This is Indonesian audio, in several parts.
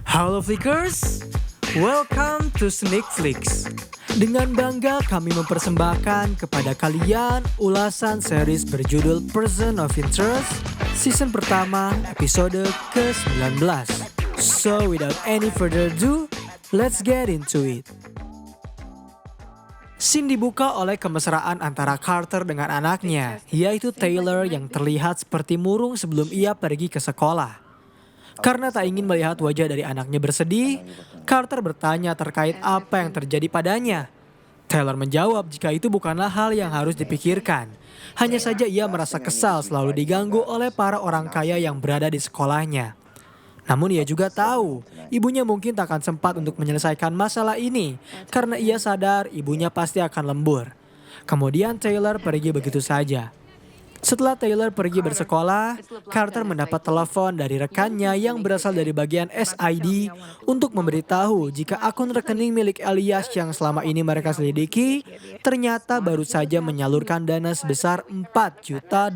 Halo Flickers, welcome to Sneak Flicks. Dengan bangga kami mempersembahkan kepada kalian ulasan series berjudul Person of Interest, season pertama episode ke-19. So without any further ado, let's get into it. Scene dibuka oleh kemesraan antara Carter dengan anaknya, yaitu Taylor yang terlihat seperti murung sebelum ia pergi ke sekolah. Karena tak ingin melihat wajah dari anaknya bersedih, Carter bertanya terkait apa yang terjadi padanya. Taylor menjawab jika itu bukanlah hal yang harus dipikirkan. Hanya saja ia merasa kesal selalu diganggu oleh para orang kaya yang berada di sekolahnya. Namun ia juga tahu, ibunya mungkin tak akan sempat untuk menyelesaikan masalah ini karena ia sadar ibunya pasti akan lembur. Kemudian Taylor pergi begitu saja. Setelah Taylor pergi bersekolah, Carter mendapat telepon dari rekannya yang berasal dari bagian SID untuk memberitahu jika akun rekening milik Elias yang selama ini mereka selidiki ternyata baru saja menyalurkan dana sebesar $4 juta.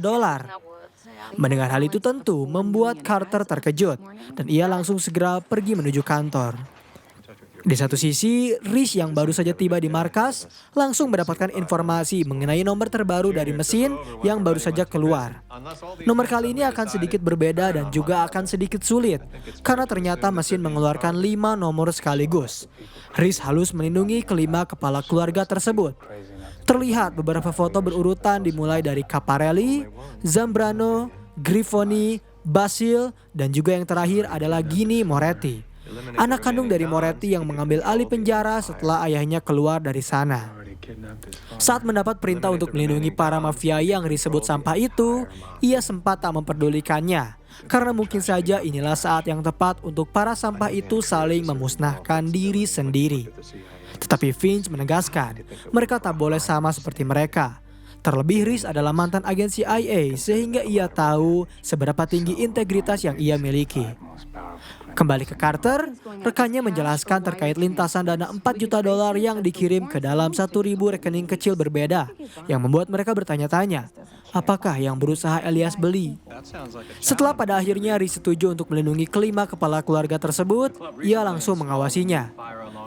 Mendengar hal itu tentu membuat Carter terkejut dan ia langsung segera pergi menuju kantor. Di satu sisi, Rhys yang baru saja tiba di markas langsung mendapatkan informasi mengenai nomor terbaru dari mesin yang baru saja keluar. Nomor kali ini akan sedikit berbeda dan juga akan sedikit sulit karena ternyata mesin mengeluarkan 5 nomor sekaligus. Rhys halus melindungi kelima kepala keluarga tersebut. Terlihat beberapa foto berurutan dimulai dari Caparelli, Zambrano, Grifoni, Basil, dan juga yang terakhir adalah Ginny Moretti. Anak kandung dari Moretti yang mengambil alih penjara setelah ayahnya keluar dari sana. Saat mendapat perintah untuk melindungi para mafia yang disebut sampah itu, ia sempat tak memperdulikannya. Karena mungkin saja inilah saat yang tepat untuk para sampah itu saling memusnahkan diri sendiri. Tetapi Finch menegaskan, mereka tak boleh sama seperti mereka. Terlebih Rhys adalah mantan agen CIA sehingga ia tahu seberapa tinggi integritas yang ia miliki. Kembali ke Carter, rekannya menjelaskan terkait lintasan dana $4 juta yang dikirim ke dalam 1.000 rekening kecil berbeda yang membuat mereka bertanya-tanya, apakah yang berusaha Elias beli? Setelah pada akhirnya Rhys setuju untuk melindungi kelima kepala keluarga tersebut, ia langsung mengawasinya.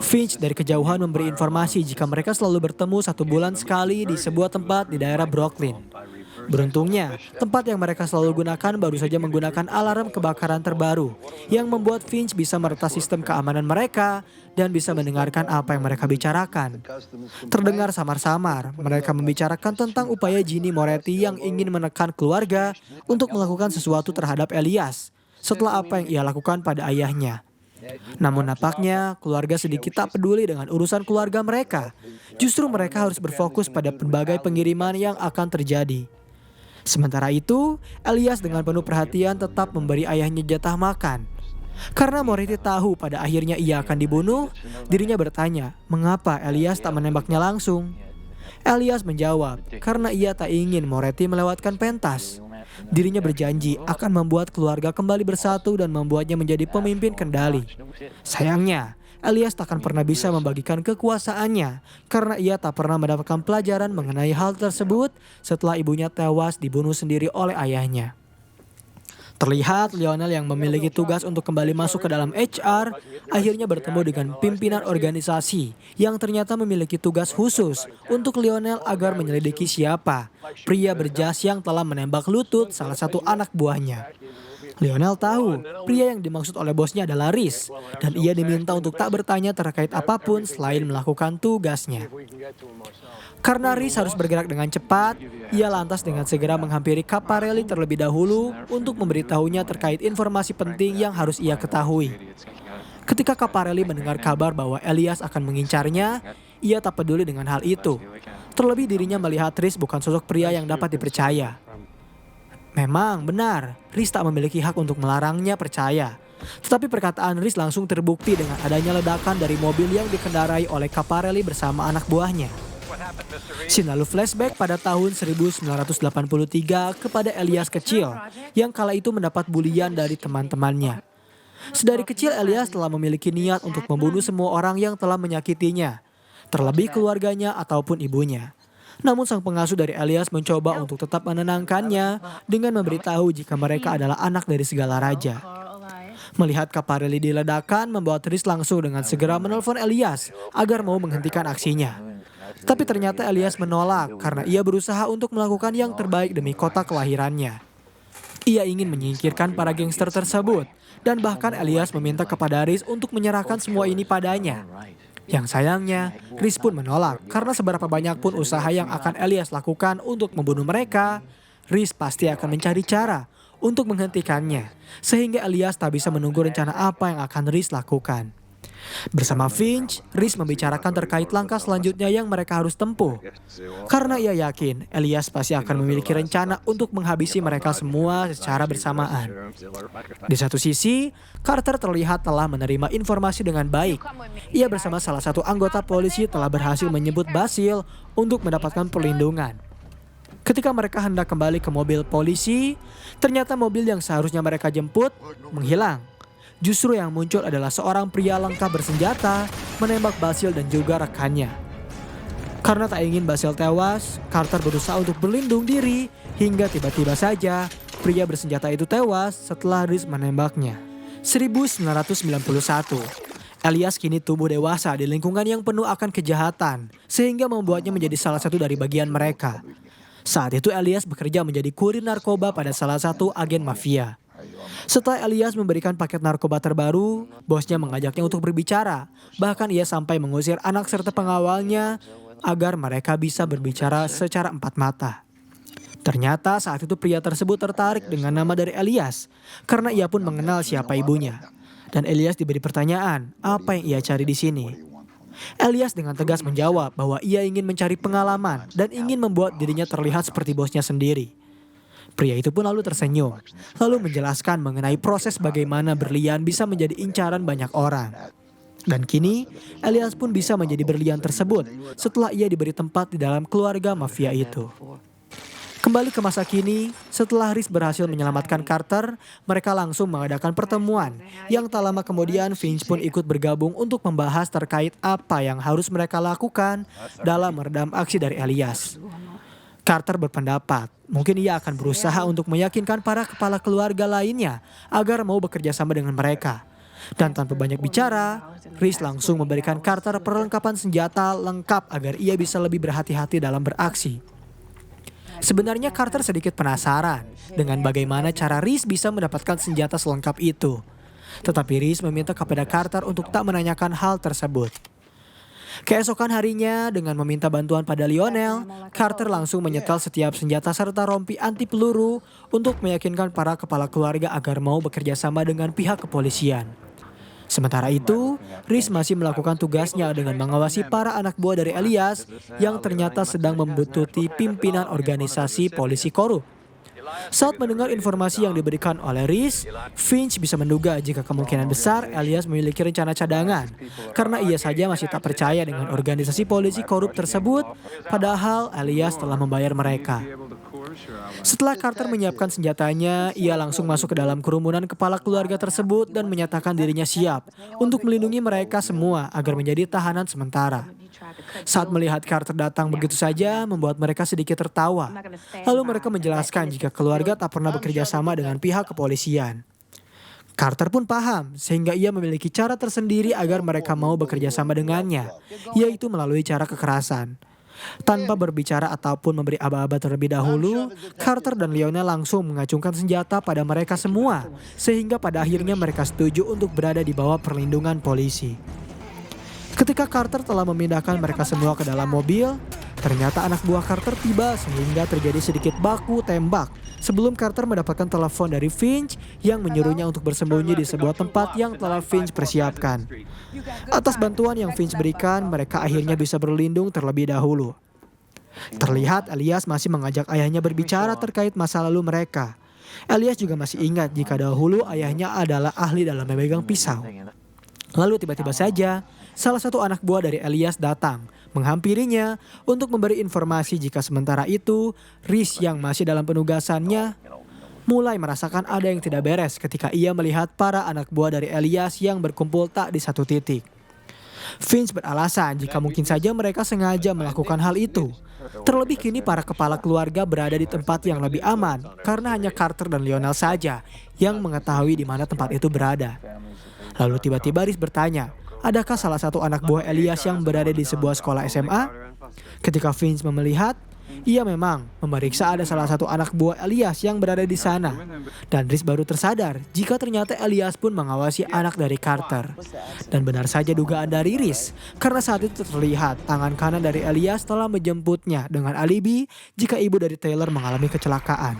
Finch dari kejauhan memberi informasi jika mereka selalu bertemu 1 bulan sekali di sebuah tempat di daerah Brooklyn. Beruntungnya, tempat yang mereka selalu gunakan baru saja menggunakan alarm kebakaran terbaru yang membuat Finch bisa meretas sistem keamanan mereka dan bisa mendengarkan apa yang mereka bicarakan. Terdengar samar-samar, mereka membicarakan tentang upaya Ginny Moretti yang ingin menekan keluarga untuk melakukan sesuatu terhadap Elias setelah apa yang ia lakukan pada ayahnya. Namun nampaknya keluarga sedikit tak peduli dengan urusan keluarga mereka. Justru mereka harus berfokus pada berbagai pengiriman yang akan terjadi. Sementara itu, Elias dengan penuh perhatian tetap memberi ayahnya jatah makan. Karena Moretti tahu pada akhirnya ia akan dibunuh, dirinya bertanya, mengapa Elias tak menembaknya langsung? Elias menjawab, karena ia tak ingin Moretti melewatkan pentas. Dirinya berjanji akan membuat keluarga kembali bersatu dan membuatnya menjadi pemimpin kendali. Sayangnya, Elias tak akan pernah bisa membagikan kekuasaannya karena ia tak pernah mendapatkan pelajaran mengenai hal tersebut setelah ibunya tewas dibunuh sendiri oleh ayahnya. Terlihat Lionel yang memiliki tugas untuk kembali masuk ke dalam HR akhirnya bertemu dengan pimpinan organisasi yang ternyata memiliki tugas khusus untuk Lionel agar menyelidiki siapa pria berjas yang telah menembak lutut salah satu anak buahnya. Lionel tahu pria yang dimaksud oleh bosnya adalah Rhys dan ia diminta untuk tak bertanya terkait apapun selain melakukan tugasnya. Karena Rhys harus bergerak dengan cepat, ia lantas dengan segera menghampiri Caparelli terlebih dahulu untuk memberitahunya terkait informasi penting yang harus ia ketahui. Ketika Caparelli mendengar kabar bahwa Elias akan mengincarnya, ia tak peduli dengan hal itu. Terlebih dirinya melihat Rhys bukan sosok pria yang dapat dipercaya. Memang benar, Rhys tak memiliki hak untuk melarangnya percaya. Tetapi perkataan Rhys langsung terbukti dengan adanya ledakan dari mobil yang dikendarai oleh Caparelli bersama anak buahnya. Scene lalu flashback pada tahun 1983 kepada Elias kecil yang kala itu mendapat bulian dari teman-temannya. Sedari kecil Elias telah memiliki niat untuk membunuh semua orang yang telah menyakitinya, terlebih keluarganya ataupun ibunya. Namun sang pengasuh dari Elias mencoba untuk tetap menenangkannya dengan memberitahu jika mereka adalah anak dari segala raja. Melihat Caparelli diledakkan membuat Rhys langsung dengan segera menelpon Elias agar mau menghentikan aksinya. Tapi ternyata Elias menolak karena ia berusaha untuk melakukan yang terbaik demi kota kelahirannya. Ia ingin menyingkirkan para gangster tersebut dan bahkan Elias meminta kepada Rhys untuk menyerahkan semua ini padanya. Yang sayangnya, Rhys pun menolak karena seberapa banyak pun usaha yang akan Elias lakukan untuk membunuh mereka, Rhys pasti akan mencari cara untuk menghentikannya, sehingga Elias tak bisa menunggu rencana apa yang akan Rhys lakukan. Bersama Finch, Rhys membicarakan terkait langkah selanjutnya yang mereka harus tempuh. Karena ia yakin Elias pasti akan memiliki rencana untuk menghabisi mereka semua secara bersamaan. Di satu sisi, Carter terlihat telah menerima informasi dengan baik. Ia bersama salah satu anggota polisi telah berhasil menyebut Basil untuk mendapatkan perlindungan. Ketika mereka hendak kembali ke mobil polisi, ternyata mobil yang seharusnya mereka jemput menghilang. Justru yang muncul adalah seorang pria lengkap bersenjata menembak Basil dan juga rekannya. Karena tak ingin Basil tewas, Carter berusaha untuk berlindung diri hingga tiba-tiba saja pria bersenjata itu tewas setelah Rhys menembaknya. 1991, Elias kini tumbuh dewasa di lingkungan yang penuh akan kejahatan sehingga membuatnya menjadi salah satu dari bagian mereka. Saat itu Elias bekerja menjadi kurir narkoba pada salah satu agen mafia. Setelah Elias memberikan paket narkoba terbaru, bosnya mengajaknya untuk berbicara. Bahkan ia sampai mengusir anak serta pengawalnya agar mereka bisa berbicara secara empat mata. Ternyata saat itu pria tersebut tertarik dengan nama dari Elias karena ia pun mengenal siapa ibunya. Dan Elias diberi pertanyaan, apa yang ia cari di sini? Elias dengan tegas menjawab bahwa ia ingin mencari pengalaman dan ingin membuat dirinya terlihat seperti bosnya sendiri. Pria itu pun lalu tersenyum, lalu menjelaskan mengenai proses bagaimana berlian bisa menjadi incaran banyak orang. Dan kini, Elias pun bisa menjadi berlian tersebut setelah ia diberi tempat di dalam keluarga mafia itu. Kembali ke masa kini, setelah Rhys berhasil menyelamatkan Carter, mereka langsung mengadakan pertemuan yang tak lama kemudian Finch pun ikut bergabung untuk membahas terkait apa yang harus mereka lakukan dalam meredam aksi dari Elias. Carter berpendapat, mungkin ia akan berusaha untuk meyakinkan para kepala keluarga lainnya agar mau bekerja sama dengan mereka. Dan tanpa banyak bicara, Rhys langsung memberikan Carter perlengkapan senjata lengkap agar ia bisa lebih berhati-hati dalam beraksi. Sebenarnya Carter sedikit penasaran dengan bagaimana cara Rhys bisa mendapatkan senjata selengkap itu. Tetapi Rhys meminta kepada Carter untuk tak menanyakan hal tersebut. Keesokan harinya dengan meminta bantuan pada Lionel, Carter langsung menyetel setiap senjata serta rompi anti peluru untuk meyakinkan para kepala keluarga agar mau bekerja sama dengan pihak kepolisian. Sementara itu, Rhys masih melakukan tugasnya dengan mengawasi para anak buah dari Elias yang ternyata sedang membuntuti pimpinan organisasi polisi korup. Saat mendengar informasi yang diberikan oleh Rhys, Finch bisa menduga jika kemungkinan besar Elias memiliki rencana cadangan karena ia saja masih tak percaya dengan organisasi polisi korup tersebut, padahal Elias telah membayar mereka. Setelah Carter menyiapkan senjatanya, ia langsung masuk ke dalam kerumunan kepala keluarga tersebut dan menyatakan dirinya siap untuk melindungi mereka semua agar menjadi tahanan sementara. Saat melihat Carter datang begitu saja membuat mereka sedikit tertawa. Lalu mereka menjelaskan jika keluarga tak pernah bekerja sama dengan pihak kepolisian. Carter pun paham sehingga ia memiliki cara tersendiri agar mereka mau bekerja sama dengannya, yaitu melalui cara kekerasan. Tanpa berbicara ataupun memberi aba-aba terlebih dahulu, Carter dan Lionel langsung mengacungkan senjata pada mereka semua, sehingga pada akhirnya mereka setuju untuk berada di bawah perlindungan polisi. Ketika Carter telah memindahkan mereka semua ke dalam mobil, ternyata anak buah Carter tiba sehingga terjadi sedikit baku tembak sebelum Carter mendapatkan telepon dari Finch yang menyuruhnya untuk bersembunyi di sebuah tempat yang telah Finch persiapkan. Atas bantuan yang Finch berikan, mereka akhirnya bisa berlindung terlebih dahulu. Terlihat Elias masih mengajak ayahnya berbicara terkait masa lalu mereka. Elias juga masih ingat jika dahulu ayahnya adalah ahli dalam memegang pisau. Lalu tiba-tiba saja, salah satu anak buah dari Elias datang, menghampirinya untuk memberi informasi jika sementara itu, Rhys yang masih dalam penugasannya mulai merasakan ada yang tidak beres ketika ia melihat para anak buah dari Elias yang berkumpul tak di satu titik. Finch beralasan jika mungkin saja mereka sengaja melakukan hal itu. Terlebih kini para kepala keluarga berada di tempat yang lebih aman karena hanya Carter dan Lionel saja yang mengetahui di mana tempat itu berada. Lalu tiba-tiba Reese bertanya, adakah salah satu anak buah Elias yang berada di sebuah sekolah SMA? Ketika Finch melihat, ia memang memeriksa ada salah satu anak buah Elias yang berada di sana. Dan Reese baru tersadar jika ternyata Elias pun mengawasi anak dari Carter. Dan benar saja dugaan dari Reese, karena saat itu terlihat tangan kanan dari Elias telah menjemputnya dengan alibi jika ibu dari Taylor mengalami kecelakaan.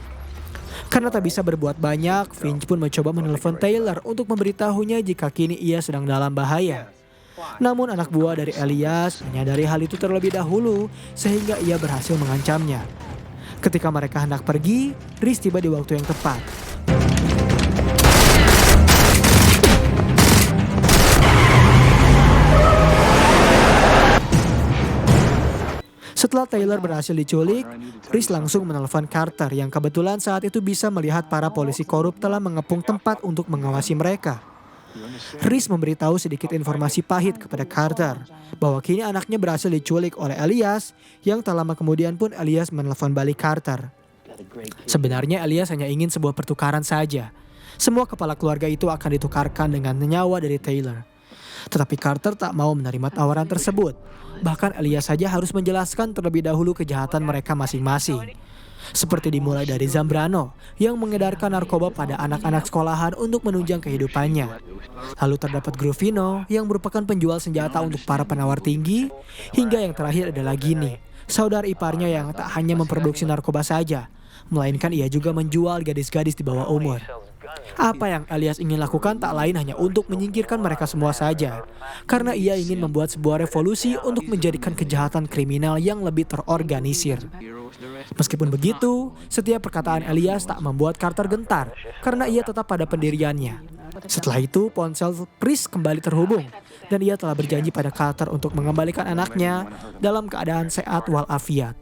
Karena tak bisa berbuat banyak, Finch pun mencoba menelpon Taylor untuk memberitahunya jika kini ia sedang dalam bahaya. Namun anak buah dari Elias menyadari hal itu terlebih dahulu sehingga ia berhasil mengancamnya. Ketika mereka hendak pergi, Reese tiba di waktu yang tepat. Setelah Taylor berhasil diculik, Reese langsung menelpon Carter yang kebetulan saat itu bisa melihat para polisi korup telah mengepung tempat untuk mengawasi mereka. Reese memberitahu sedikit informasi pahit kepada Carter bahwa kini anaknya berhasil diculik oleh Elias, yang tak lama kemudian pun Elias menelpon balik Carter. Sebenarnya Elias hanya ingin sebuah pertukaran saja. Semua kepala keluarga itu akan ditukarkan dengan nyawa dari Taylor. Tetapi Carter tak mau menerima tawaran tersebut. Bahkan Elias saja harus menjelaskan terlebih dahulu kejahatan mereka masing-masing. Seperti dimulai dari Zambrano yang mengedarkan narkoba pada anak-anak sekolahan untuk menunjang kehidupannya. Lalu terdapat Grufino yang merupakan penjual senjata untuk para penawar tinggi. Hingga yang terakhir adalah Ginny, saudara iparnya yang tak hanya memproduksi narkoba saja, melainkan ia juga menjual gadis-gadis di bawah umur. Apa yang Elias ingin lakukan tak lain hanya untuk menyingkirkan mereka semua saja. Karena ia ingin membuat sebuah revolusi untuk menjadikan kejahatan kriminal yang lebih terorganisir. Meskipun begitu, setiap perkataan Elias tak membuat Carter gentar karena ia tetap pada pendiriannya. Setelah itu, ponsel Reese kembali terhubung dan ia telah berjanji pada Carter untuk mengembalikan anaknya dalam keadaan sehat walafiat.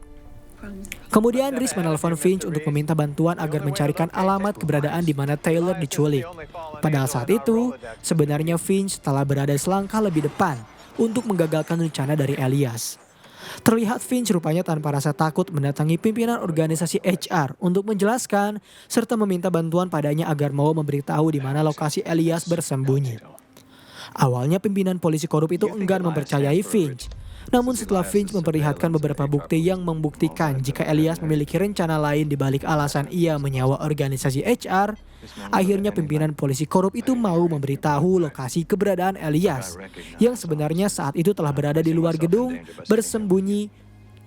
Kemudian Reese menelpon Finch untuk meminta bantuan agar mencarikan alamat keberadaan di mana Taylor diculik. Padahal saat itu, sebenarnya Finch telah berada selangkah lebih depan untuk menggagalkan rencana dari Elias. Terlihat Finch rupanya tanpa rasa takut mendatangi pimpinan organisasi HR untuk menjelaskan serta meminta bantuan padanya agar mau memberitahu di mana lokasi Elias bersembunyi. Awalnya pimpinan polisi korup itu enggan mempercayai Finch. Namun setelah Finch memperlihatkan beberapa bukti yang membuktikan jika Elias memiliki rencana lain di balik alasan ia menyewa organisasi HR, akhirnya pimpinan polisi korup itu mau memberitahu lokasi keberadaan Elias, yang sebenarnya saat itu telah berada di luar gedung, bersembunyi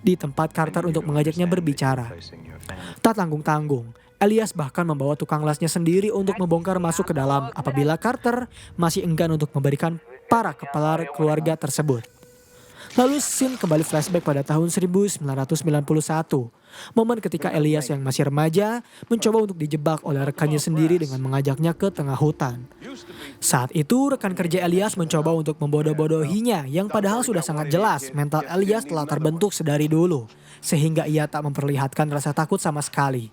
di tempat Carter untuk mengajaknya berbicara. Tak tanggung-tanggung, Elias bahkan membawa tukang lasnya sendiri untuk membongkar masuk ke dalam apabila Carter masih enggan untuk memberikan para kepala keluarga tersebut. Lalu scene kembali flashback pada tahun 1991, momen ketika Elias yang masih remaja mencoba untuk dijebak oleh rekannya sendiri dengan mengajaknya ke tengah hutan. Saat itu rekan kerja Elias mencoba untuk membodoh-bodohinya yang padahal sudah sangat jelas mental Elias telah terbentuk sedari dulu, sehingga ia tak memperlihatkan rasa takut sama sekali.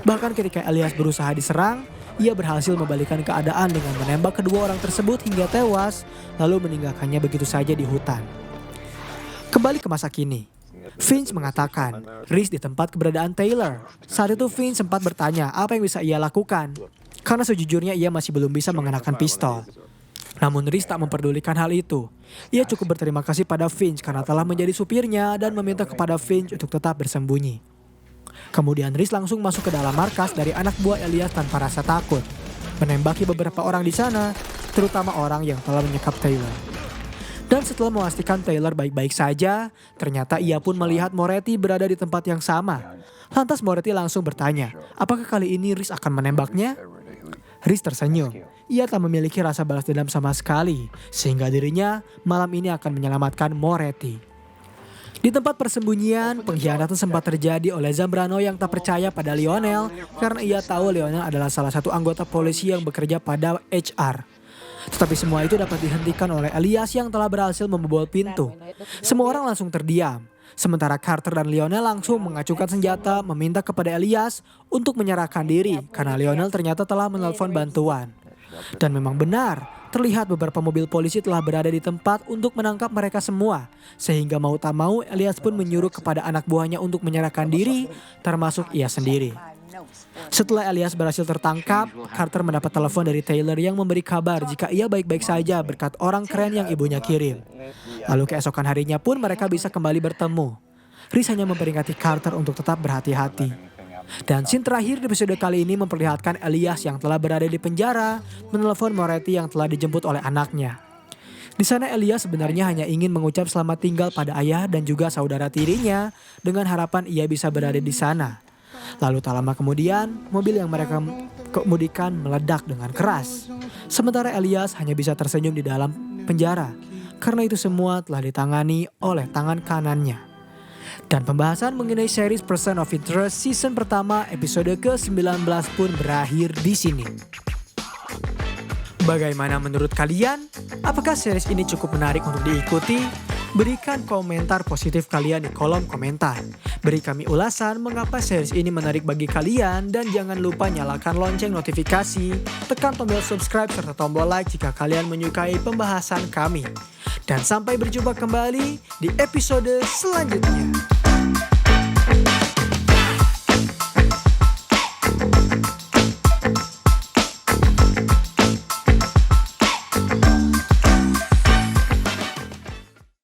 Bahkan ketika Elias berusaha diserang, ia berhasil membalikkan keadaan dengan menembak kedua orang tersebut hingga tewas, lalu meninggalkannya begitu saja di hutan. Kembali ke masa kini, Finch mengatakan Reese di tempat keberadaan Taylor. Saat itu Finch sempat bertanya apa yang bisa ia lakukan, karena sejujurnya ia masih belum bisa mengenakan pistol. Namun Reese tak memperdulikan hal itu. Ia cukup berterima kasih pada Finch karena telah menjadi supirnya dan meminta kepada Finch untuk tetap bersembunyi. Kemudian Reese langsung masuk ke dalam markas dari anak buah Elias tanpa rasa takut, menembaki beberapa orang di sana, terutama orang yang telah menyekap Taylor. Dan setelah memastikan Taylor baik-baik saja, ternyata ia pun melihat Moretti berada di tempat yang sama. Lantas Moretti langsung bertanya, apakah kali ini Reese akan menembaknya? Reese tersenyum. Ia tak memiliki rasa balas dendam sama sekali, sehingga dirinya malam ini akan menyelamatkan Moretti. Di tempat persembunyian, pengkhianatan sempat terjadi oleh Zambrano yang tak percaya pada Lionel karena ia tahu Lionel adalah salah satu anggota polisi yang bekerja pada HR. Tetapi semua itu dapat dihentikan oleh Elias yang telah berhasil membobol pintu. Semua orang langsung terdiam. Sementara Carter dan Lionel langsung mengacungkan senjata meminta kepada Elias untuk menyerahkan diri karena Lionel ternyata telah menelpon bantuan. Dan memang benar, terlihat beberapa mobil polisi telah berada di tempat untuk menangkap mereka semua. Sehingga mau tak mau Elias pun menyuruh kepada anak buahnya untuk menyerahkan diri, termasuk ia sendiri. Setelah Elias berhasil tertangkap, Carter mendapat telepon dari Taylor yang memberi kabar jika ia baik-baik saja berkat orang keren yang ibunya kirim. Lalu keesokan harinya pun mereka bisa kembali bertemu. Reese hanya memperingati Carter untuk tetap berhati-hati. Dan scene terakhir di episode kali ini memperlihatkan Elias yang telah berada di penjara menelepon Moretti yang telah dijemput oleh anaknya. Di sana Elias sebenarnya hanya ingin mengucap selamat tinggal pada ayah dan juga saudara tirinya dengan harapan ia bisa berada di sana. Lalu tak lama kemudian, mobil yang mereka kemudikan meledak dengan keras. Sementara Elias hanya bisa tersenyum di dalam penjara, karena itu semua telah ditangani oleh tangan kanannya. Dan pembahasan mengenai series Person of Interest season pertama episode ke-19 pun berakhir di sini. Bagaimana menurut kalian? Apakah series ini cukup menarik untuk diikuti? Berikan komentar positif kalian di kolom komentar. Beri kami ulasan mengapa series ini menarik bagi kalian dan jangan lupa nyalakan lonceng notifikasi, tekan tombol subscribe serta tombol like jika kalian menyukai pembahasan kami. Dan sampai berjumpa kembali di episode selanjutnya.